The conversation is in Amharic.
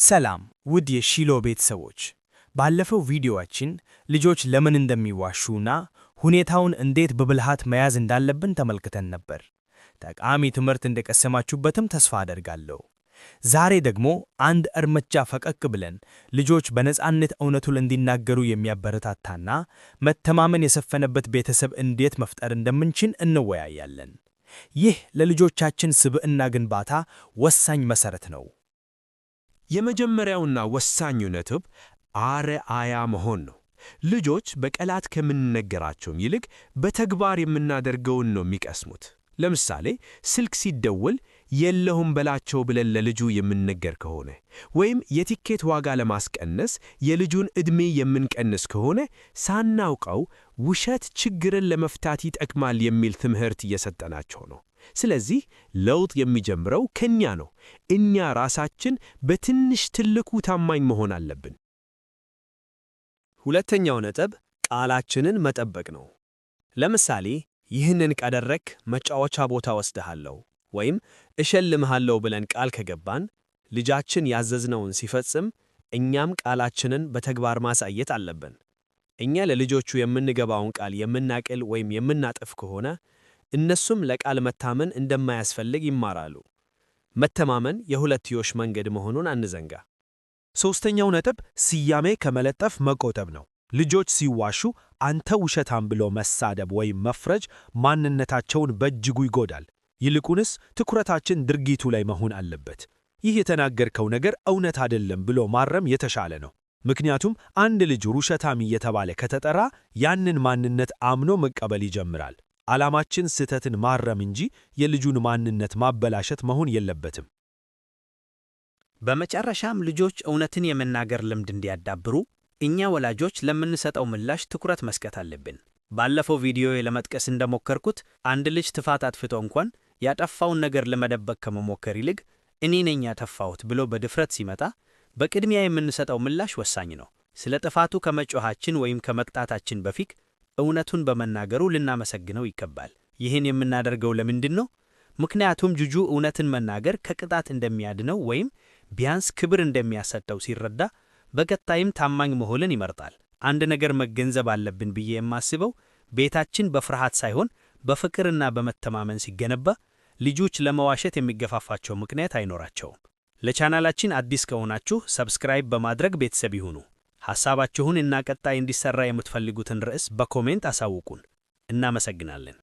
ሰላም ውድ የሺሎ ቤተሰቦች፣ ባለፈው ቪዲዮአችን ልጆች ለምን እንደሚዋሹና ሁኔታውን እንዴት በብልሃት መያዝ እንዳለብን ተመልክተን ነበር። ጠቃሚ ትምህርት እንደቀሰማችሁበትም ተስፋ አደርጋለሁ። ዛሬ ደግሞ አንድ እርምጃ ፈቀቅ ብለን ልጆች በነጻነት እውነቱን እንዲናገሩ የሚያበረታታና መተማመን የሰፈነበት ቤተሰብ እንዴት መፍጠር እንደምንችል እንወያያለን። ይህ ለልጆቻችን ስብዕና ግንባታ ወሳኝ መሰረት ነው። የመጀመሪያውና ወሳኙ ነጥብ አርአያ መሆን ነው። ልጆች በቃላት ከምንነገራቸው ይልቅ በተግባር የምናደርገውን ነው የሚቀስሙት። ለምሳሌ ስልክ ሲደወል የለሁም በላቸው ብለን ለልጁ የምንነገር ከሆነ ወይም የቲኬት ዋጋ ለማስቀነስ የልጁን ዕድሜ የምንቀንስ ከሆነ ሳናውቀው ውሸት ችግርን ለመፍታት ይጠቅማል የሚል ትምህርት እየሰጠናቸው ነው። ስለዚህ ለውጥ የሚጀምረው ከኛ ነው። እኛ ራሳችን በትንሽ ትልቁ ታማኝ መሆን አለብን። ሁለተኛው ነጥብ ቃላችንን መጠበቅ ነው። ለምሳሌ ይህንን ካደረክ መጫወቻ ቦታ ወስደሃለሁ ወይም እሸልምሃለሁ ብለን ቃል ከገባን ልጃችን ያዘዝነውን ሲፈጽም እኛም ቃላችንን በተግባር ማሳየት አለብን። እኛ ለልጆቹ የምንገባውን ቃል የምናቅል ወይም የምናጥፍ ከሆነ እነሱም ለቃል መታመን እንደማያስፈልግ ይማራሉ። መተማመን የሁለትዮሽ መንገድ መሆኑን አንዘንጋ። ሦስተኛው ነጥብ ስያሜ ከመለጠፍ መቆጠብ ነው። ልጆች ሲዋሹ አንተ ውሸታም ብሎ መሳደብ ወይም መፍረጅ ማንነታቸውን በእጅጉ ይጎዳል። ይልቁንስ ትኩረታችን ድርጊቱ ላይ መሆን አለበት። ይህ የተናገርከው ነገር እውነት አይደለም ብሎ ማረም የተሻለ ነው። ምክንያቱም አንድ ልጅ ውሸታም እየተባለ ከተጠራ ያንን ማንነት አምኖ መቀበል ይጀምራል። ዓላማችን ስህተትን ማረም እንጂ የልጁን ማንነት ማበላሸት መሆን የለበትም። በመጨረሻም ልጆች እውነትን የመናገር ልምድ እንዲያዳብሩ እኛ ወላጆች ለምንሰጠው ምላሽ ትኩረት መስጠት አለብን። ባለፈው ቪዲዮ ለመጥቀስ እንደሞከርኩት አንድ ልጅ ጥፋት አጥፍቶ እንኳን ያጠፋውን ነገር ለመደበቅ ከመሞከር ይልቅ እኔ ነኝ ያጠፋሁት ብሎ በድፍረት ሲመጣ በቅድሚያ የምንሰጠው ምላሽ ወሳኝ ነው። ስለ ጥፋቱ ከመጮኻችን ወይም ከመቅጣታችን በፊት እውነቱን በመናገሩ ልናመሰግነው ይገባል። ይህን የምናደርገው ለምንድን ነው? ምክንያቱም ልጁ እውነትን መናገር ከቅጣት እንደሚያድነው ወይም ቢያንስ ክብር እንደሚያሰጠው ሲረዳ በቀጣይም ታማኝ መሆንን ይመርጣል። አንድ ነገር መገንዘብ አለብን ብዬ የማስበው ቤታችን በፍርሃት ሳይሆን በፍቅርና በመተማመን ሲገነባ ልጆች ለመዋሸት የሚገፋፋቸው ምክንያት አይኖራቸውም። ለቻናላችን አዲስ ከሆናችሁ ሰብስክራይብ በማድረግ ቤተሰብ ይሁኑ። ሐሳባችሁን እና ቀጣይ እንዲሰራ የምትፈልጉትን ርዕስ በኮሜንት አሳውቁን። እናመሰግናለን።